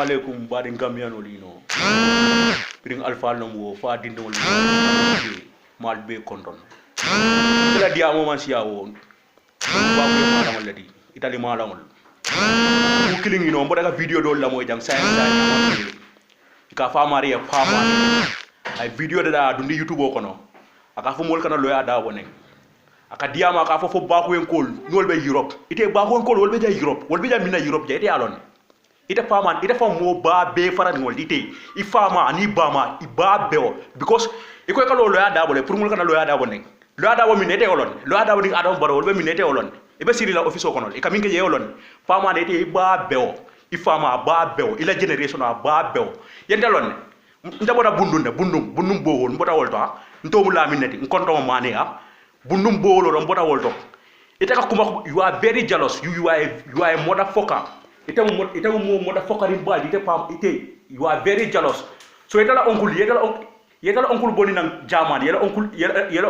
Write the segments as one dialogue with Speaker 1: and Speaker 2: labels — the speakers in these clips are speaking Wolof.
Speaker 1: alaikum badin Gambian olino. Piring alfa namu fa dindol mal be konton. Kala dia mo man siya wo. Ba ko ma la di. Itali ma la wol. Ku killing ino mboda ka video do la moy jang say ka fa maria fa ma ay video da dundi YouTube ko no. Aka fo mol kana loya da wonen. Aka diama ka fo ba ko en kol nol be Europe. Ite ba ko en kol wol be ja Europe. Wol be ja mina Europe je ite alon. Ite faman ite fam mo ba be faran ngol ite ifama ani bama iba beo because iko ka lo ya da bole pour mul kana lo ya da bonen lo ya da bo minete olon lo ya da bo ni adam baro be minete olon ibe siri la office ko non e kaminke je olon fama de ite iba beo ifama ba beo ila generation ba beo yendelon ndabota bundum bo mbota wolto nto mu la minete nkonto mane ha bundum bo lo mbota wolto ite ka kuma you are very jealous you are a motherfucker ite mo motherfucker bal ite pam ite you are very jealous so ite la oncle boni nang jaman yela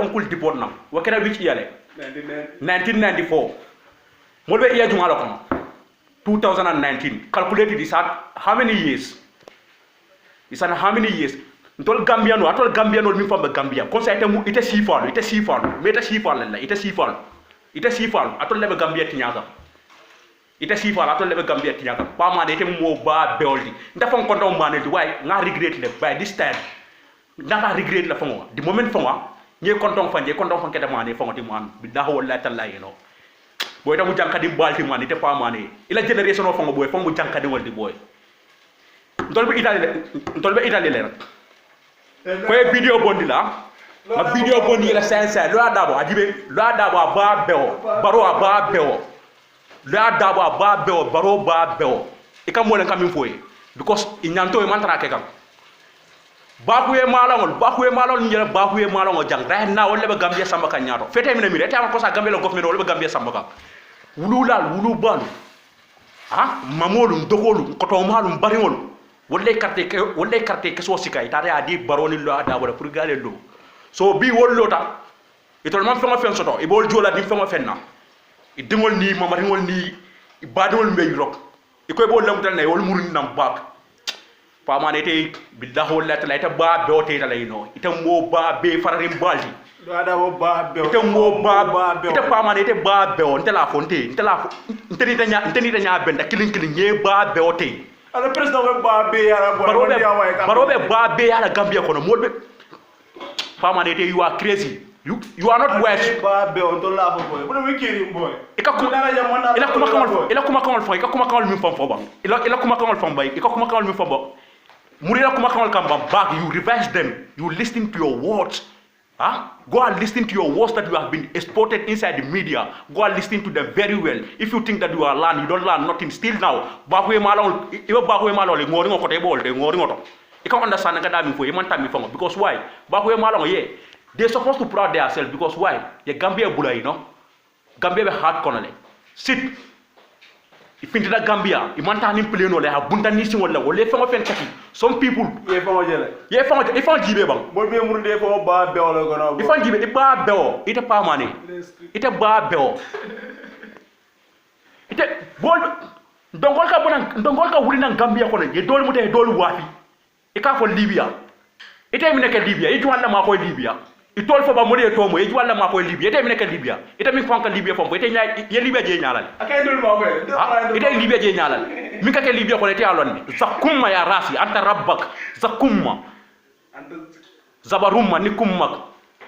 Speaker 1: oncle dipot nam wakena which year 1994 molbe iya juma la 2019 calculated is how many years ntol gambiano mi famba gambia comme ça ite sifal atol lebe gambia tinyaka ite sifal atol lebe gambia tinyaka pa ma de ite mo ba beoldi ndafon ko don manel way nga regret le by this time ndaka regret la fongo di moment fongo ñe konton fan keda mane fongo ti man billahi wallahi tallahi no boy tamu jankadi balti man ite pa mane ila generation fongo boy fongo jankadi waldi boy ndolbe italie le rek ko video bondi la ma video bondi la sensa lo adabo ajibe lo adabo ba beo baro ba beo lo adabo ba beo baro ba beo e kam mo len kam foye because inyanto e mantra ke kam bakuye malol njere bakuye malol jang right now le be gambia samba ka nyaato fete mi ne ta ko sa gambia lo government le be gambia samba ka wulu ban ha mamolu ndokolu koto malum bariwol wolle carte ke so sika ita ya di baroni lo ada wala pour galé lo so bi wollota itol man fenga fen soto e bol jola di fenga fenna e dingol ni mamariwol ni badol mbey rok e koy bol lamtal nay wol murun nam bak famane te billahi wallahi ta ita ba be ote ta layno ita mo ba be fararim baldi
Speaker 2: do ada bo ba be
Speaker 1: ita mo ba ita famane te ba be on tela fonte nteni ta nya benda kilin ye ba be ote
Speaker 2: ala president we ba be yara
Speaker 1: barobe ba be yara gambia kono molbe famane te you are crazy you are not wise
Speaker 2: ba be on to la boy bu we kiri boy
Speaker 1: ila kuma kamal mi fam fo ba ila kuma kamal fam bay ika kuma kamal mi fam ba Murira kuma kamal kamba back, you revise them, you listen to your words. Go and listen to your words that you have been exported inside the media. Go and listen to them very well. If you think that you are learning, you don't learn nothing. Still now, bakwe malon, even bakwe malon, ngori ngoko table, ngori ngoto. You can't understand that I'm for you man time from because why? Bakwe malon, yeah, they're supposed to proud themselves because why? The Gambia bula, you know, Gambia be hard corner. Sit. Ifinti da Gambia, imanta ni pleno le ha bunta ni sin wala wala fengo fen kati. Some people
Speaker 2: ye fengo jele.
Speaker 1: Ye fengo jibe bang.
Speaker 2: Bo be muru de fo ba be wala gono.
Speaker 1: Ifan jibe di ba be o, ite pa mane. Ite ba be o. Ite bol ndongol ka wuri nan Gambia kono ye dol mutay dol wafi. E ka fo Libya. Ite mi nek Libya, e juwanda ma ko Libya. Itol fo ba mo de to mo e juwanda ma ko Libya. Ite mi nek Libya. Ite mi fanka Libya fo ite nya ye Libya je nyalal.
Speaker 2: Akay dol ma ko.
Speaker 1: Ite Libya je nyalal. Mi ka ke Libya ko le te alon ni. Zakumma ya rasi anta rabbak. Zakumma. Zabarumma ni kummak.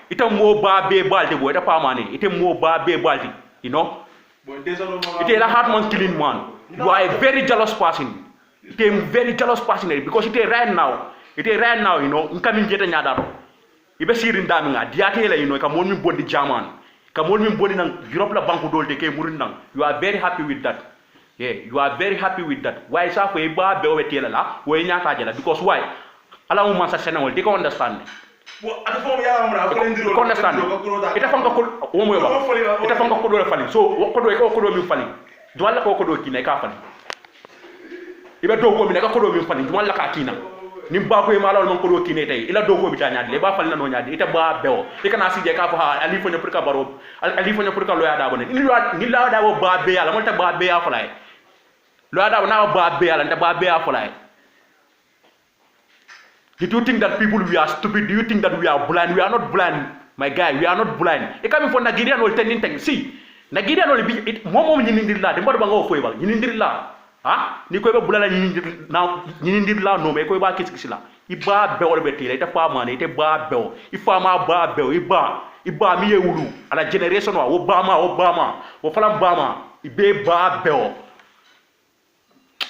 Speaker 1: Ite mo ba be balde bo ite pa mane. Ite mo ba be balde, you know? Ite la heart man killing man. You are a very jealous person. Ite a very jealous person because ite right now, you know, nkami jeta nyadaro. Ibe sirin dami nga diate la you know ka mon mi bondi jaman. Ka mon mi bondi nang Europe la banku dolte ke murin nang. You are very happy with that. Yeah, you are very happy with that. Why sa fo e ba be o wetela la, wo nyata jela because why? Ala mo man sa senawol di ko understand.
Speaker 2: Bo ata fo ya amra ko ndiro
Speaker 1: ko understand. Ita fanga ko wo moy ba. Ita fanga ko do fali. So ko do mi fali. Do wala ko do kina ka fali. Ibe do ko mi ne ka ko do mi fali. Do wala ka kina. Nim ba ko e malol man ko do kine tay. Ila do ko bi ta nyaade le ba fali na no nyaade. Ita ba bewo. E kana sije ka fa ha ali fo ne pour ka baro. Ali fo ne pour ka lo ya da boné. Ni la da bo ba be yalla mo ta ba be ya falay. Lo da na ba be yalla ta ba be ya falay. Did you think that people we are stupid? Do you think that we are blind? We are not blind, my guy. We are not blind. It coming for Nigerian will tell you see. Nigerian will be mom yinindirla. The mother bango forever. Yinindirla. Ah? Ni ko be bulala yinindirla no me ko ba kisikisila. Iba be wala betila. Ita fa man. Ita ba be. Ifa ma ba be. Iba mi ewulu. Ala generation wa Obama. Wo fala Obama. Ibe ba be.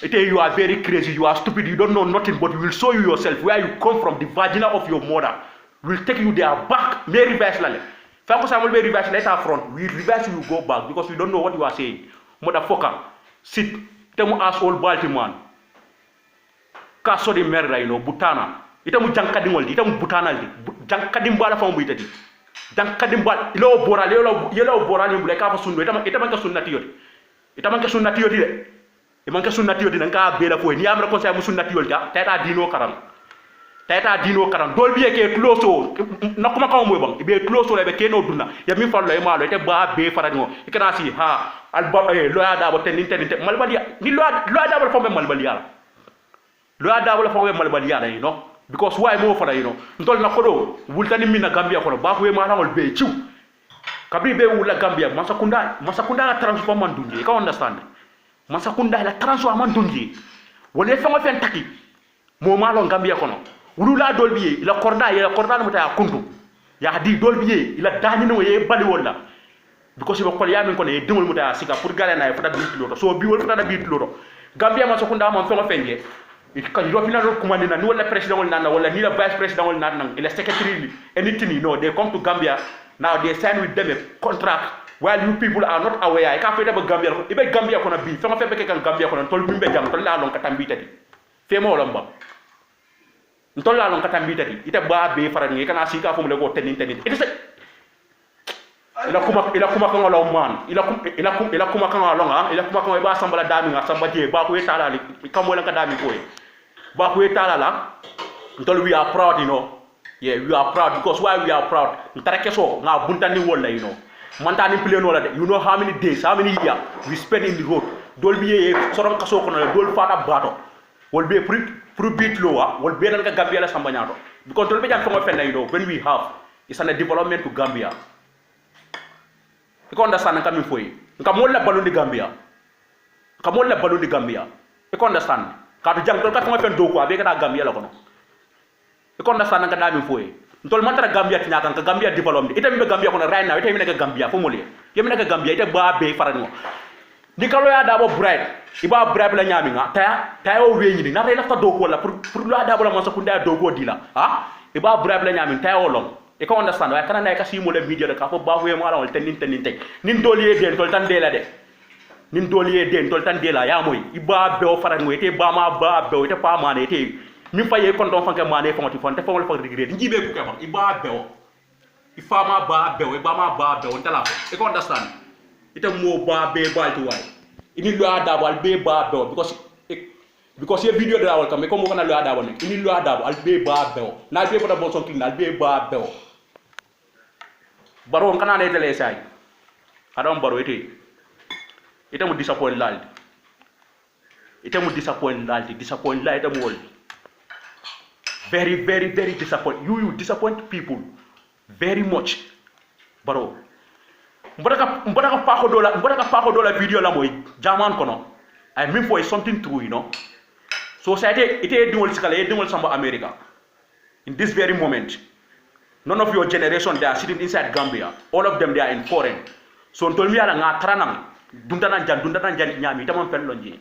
Speaker 1: You are very crazy, you are stupid, you don't know nothing, but we will show you yourself where you come from, the vagina of your mother. We will take you there back. May reverse lale. Fanko Samuel may reverse later front. We reverse you go back because we don't know what you are saying. Motherfucker, sit. Temu asshole Baltimore. Kaso di merda butana. Itamu jankadingol, itamu butana di. Jankadimbala fa mbu itati. Jankadimbala ilo boral yelo boral mbule ka fa sunno itaman ka sunnati yoti. Itaman ka sunnati yoti de. Imanka sunnati yodi nanga bela fo ni amra conseil mu sunnati yodi tayta dino karam dol biye ke closo nakuma kaw moy bang be closo le be keno dunna ya mi fallo e malo te ba be farango ikana si ha alba loya da bo teninte malbali ni loya da bo fo be malbali yala loya da bo fo be malbali yala because why mo fara ndol na kodo wultani minna gambia ko ba ko e malangol be ciu kabri be wula gambia masakunda na transformant dunje ka understand Masakunda la transformant dunji wala fengo fen taki mo malo gambia kono wulula dolbiye ila korda no mata kuntu ya di dolbiye ila dani no ye bali wala because be kol yamin kono e dimul mata sika pour gale na fata bi tulo so bi wol fata bi tulo gambia masakunda mo fengo fenje ka yo fina ro commandina ni wala president wala nana wala ni la vice president wala nana ila secretary anything no they come to Gambia now they sign with them a contract. While you people are not aware, I can't find Gambia. If Gambia can be, some of them can Gambia can told me jam to la long katambitati. Femo lamba. Ntola long katambitati. Ita ba be farangi kana sika fo mo lego tenin. It is ila kuma kan long man. Ila kuma kan long ila kuma kan ba sambala dami nga samba je ba ko etala li kamo lan ka dami ko e. Ba ko etala la. Ntol we are proud, Yeah, we are proud because why we are proud? Ntara keso nga buntani wolla Mantani plane wala de. You know how many days, how many years we spend in the road. Dol biye sorom kaso kono dol fata bato. Wol be pro bit lowa, wol be nan ka Gambia la sambanyato. Because dol be jam ko fenna when we have it's a development to Gambia. You understand coming for you. Nka molla balundi Gambia. Ka molla balundi Gambia. You understand? Ka to jang dol ka ko fen do ko be ka Gambia la kono. You understand nka dami for you. Ntol mantara Gambia tinyaka ka Gambia development ita mbe Gambia kono right now ita mbe Gambia fo mole yembe ka Gambia ita ba be farango ni kalo ya dabo bribe iba bribe la nyami nga ta o weñi ni na tay lafta do ko la pour lo dabo la mansa kunda do go dila iba bribe la nyami ta o long e ko understand way kana nay ka simo le media de ka fo ba ho mo ala wal tenin tek nin doliye den tol tan de la de nin doliye den tol tan de la ya moy iba be o farango ite ba ma ba be ite pa mane ite mi faye kon don fanke mané fonti fonte fo wala fa regret njibe ku ke ba iba bew ifama ba bew iba ma ba bew ntala e ko understand ita mo ba be balti way ini lo ada wal be ba bew because ye video de la wal kam ko mo kana lo ada wal ini lo ada wal be ba bew na be boda bon son clean al be ba bew baro kana ne tele say adam baro ite mo disappoint lal ite mo disappoint lal ite mo wol very disappoint. You disappoint people very much. Baro. Mbodaka pako dola video la moy jaman kono. I mean for something true, So society ite dingol sikala dingol samba America. In this very moment, none of your generation they are sitting inside Gambia. All of them they are in foreign. So ntol mi ala nga tranam dundanan jan nyami tamam fel lonji.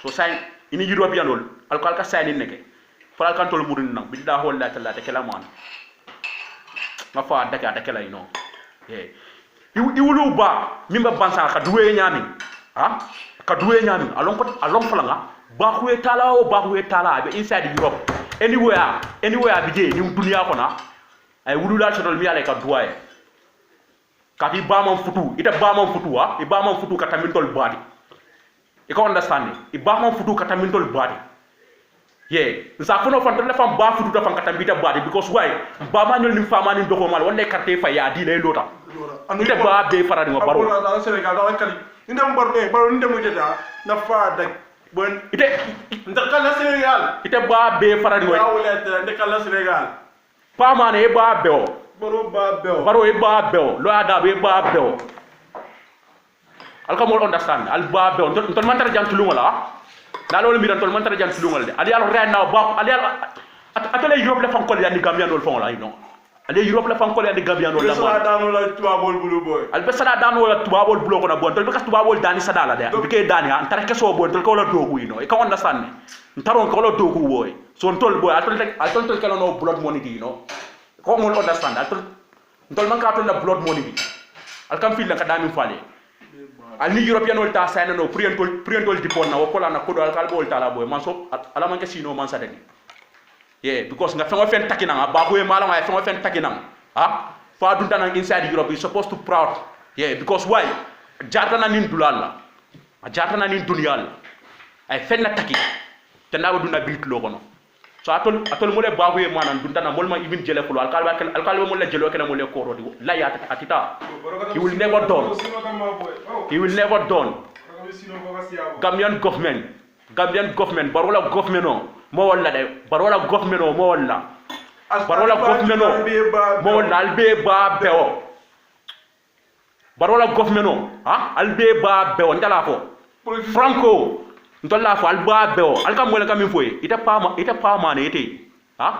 Speaker 1: So say ini European ol alkal ka say ni neke. Faral kan tol mudun nak bida hol la tala takela man ma fa daka takela iwulu ba mimba bansa ka duwe nyami ka duwe nyami alon falanga ba ku tala be inside Europe anywhere bi je ni dunia ko na ay wulu la tol mi ala ka duwaye ka fi ba man futu ita ba man futu e ba man futu ka tamin tol badi e ko understand e ba man futu ka tamin tol badi nsa fono fan la fam ba futu da fan katambita badi because why ba ma ñol nim fama ni doko mal wonne carte fa ya di lay lota ite ba be farani mo baro
Speaker 2: ala Senegal da kali ndem baro ndem mo jeda na fa dak bon
Speaker 1: ite
Speaker 2: ndakala Sénégal
Speaker 1: ite ba be farani way
Speaker 2: awulete ndakala Sénégal
Speaker 1: pa mane e ba beo
Speaker 2: baro ba beo
Speaker 1: baro e ba beo lo ada be ba beo alka mo understand al ba beo ton man tar jantulu wala na lolu mi dan ton man tar jantulu wala de ali al rena ba ali al atale Europe la fan ko ya ni Gambia dol fon la non ali Europe la fan ko ya ni Gambia dol la
Speaker 2: la dano la tuwa bol bulu boy
Speaker 1: al besada dan wala tubabol bulo ko na bon tol bekas tubabol dani sadala de bike dani an tar keso bon tol ko la dogu ino e ka understand ntaron ko la dogu boy so tol boy al tol kala no blood money di no ko mo understand al tol man ka tol la blood money di al kam fil la ka dami fale al ni european wol ta sayna no prientol di pon na ko la na ko do al kal bol tala boy man so ala man ke sino man sadani yeah because nga fengo fen takina ba ko e mala ma fengo fen takina fa dunta na inside Europe is supposed to proud yeah because why jarta na nin dulalla jarta na nin dunyal ay fenna taki te na duna bit lo kono so atol mo le ba ko e manan dunta na molma even jele fulo al kalba mo le jelo kena mo le koro di la ya atita he will never done Gambian government barola government no mo wala de barola government no mo wala barola government no mo wala albe ba beo barola government no albe ba beo ndala fo franco ndolla fo alba beo alkam wala kam foye ita pa mane ite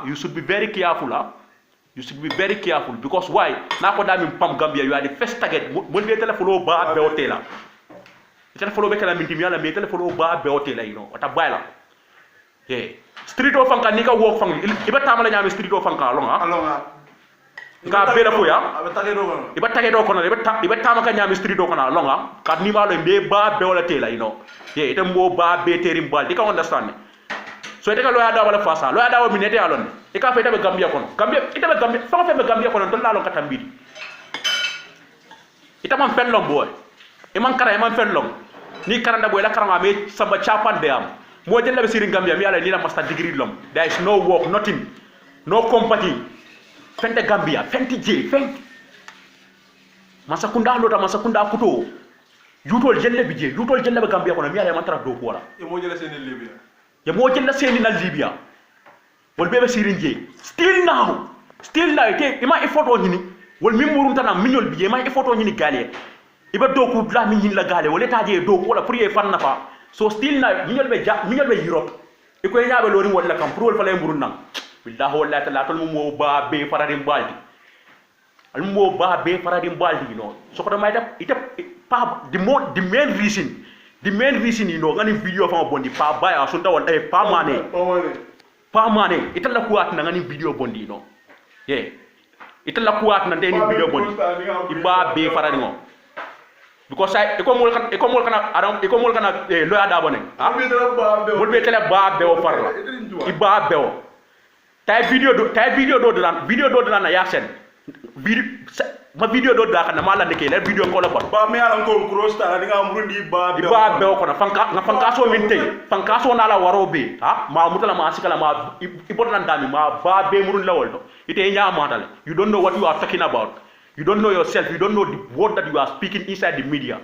Speaker 1: you should be very careful you should be very careful because why na ko dami pam Gambia you are the first target mo be telefono ba beo tela telefono be kala minti mi ala me telefono ba beo tela ota bayla street of fanka nika walk fang iba tamala nyame street of fanka longa ka bela fo ya iba tage do kono iba tamaka nyame street do kono longa ka ni malo be ba be wala tela ite mo ba be terim bal di ka understand so ite ka lo ya da wala fasa lo ya da mi nete alon e ka fe tabe Gambia kono ite be Gambia fa fe be Gambia kono to la lon katambidi ita man fellom boy e man kara e man fellom ni karanda boy la karanga me samba chapan de am mo jella be sirin Gambia mi ala ni la master degree lom there is no work nothing no company fente Gambia fente je fente masakunda kuto yutol jelle bi je yutol jelle be Gambia kono mi ala man tara do ko wala
Speaker 2: e mo jella seni Libya
Speaker 1: ye mo jella seni na Libya wol bebe sirin je still now ke ima e photo nyini wol mi murun tanam minyol bi je ma e photo nyini galé iba do ko la mi nyin la galé wala taje do ko wala pour ye fan nafa so still na minyol be Europe e ko nyaabe lori wala kam pour wol fa lay murun nan billahi wallahi ta'ala tol mo ba be faradim baldi al mo ba be faradim baldi so ko may def ita pa the main reason ngani video fa bondi pa baya so ndawon pa mane ita la kuat na ngani video bondi ita la kuat na ndeni video bondi iba be faradim because I ko mol kana lo ya da boné bol be tele ba be o farla iba be o tay video do na ya sen video do da kana mala ndeke la video ko la bon
Speaker 2: ba me ala ko cross ta nga murundi ba
Speaker 1: be o kono fanka so min tay fanka so na la warobe ma mutala ma sikala ma ibodna ndami ma ba be murun lawol do ite nya matale you don't know what you are talking about. You don't know yourself. You don't know the word that you are speaking inside the media.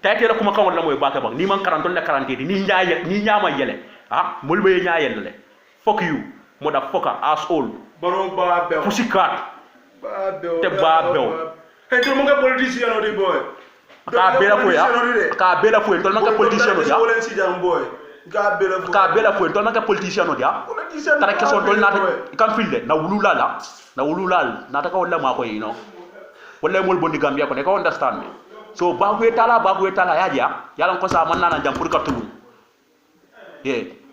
Speaker 1: Taytela kuma kan wala moy baka bang ni man karanton la karantedi ni nyama yele mulbe nya yele fuck you motherfucker asshole
Speaker 2: baro ba be
Speaker 1: pussycat te ba be
Speaker 2: hey to mo nga politician odi boy
Speaker 1: ka bela fo to man ka politician odi
Speaker 2: wala si jam boy ka
Speaker 1: bela fo to man ka politician odi tara keso dol na kam filde na wululal na ta ka wala ma ko wala mol bondi Gambia ko ne ko understand me so bagu etala yalan ko sa man nana jam pour ka tulum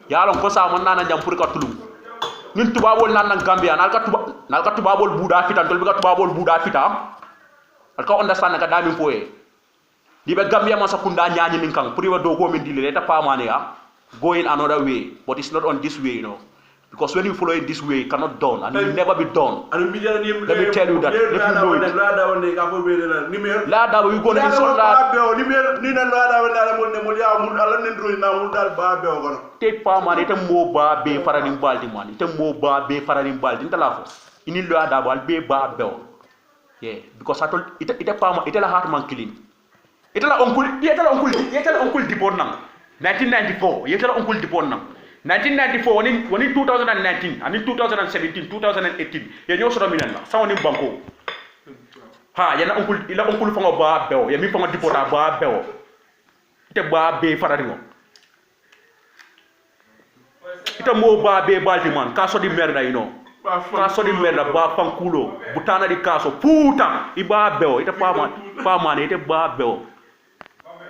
Speaker 1: yalan ko sa man nana jam pour ka tulum nin tubabol nan Gambia nal ka tubabol buda fitan tol bi ka tubabol buda fitam al ka understand ka dami foye di be Gambia ma sakunda nyaani min kan pour wa do ko min dile ta pamane going another way but it's not on this way because when you follow it this way it cannot done and it will never be done. Let me tell you that if you know it lada we going to insult that take pa man ite mo ba be faranim baldi man ite mo ba be faranim baldi ntala fo ini lada bal be ba be because atol ite pa man ite la heart man clean ite la oncle di bon nan 1994 yetara onkul dipon nam 1994 woni 2019 ani 2017 2018 ye ñoo soto minen la sawoni banko ha yana onkul ila onkul fango ba bew ye mi fango dipota ba bew te ba be faradingo ita mo ba be baltiman kaso di merda kaso di merda ba fankulo butana di kaso puta iba bew ita pa man ite ba bew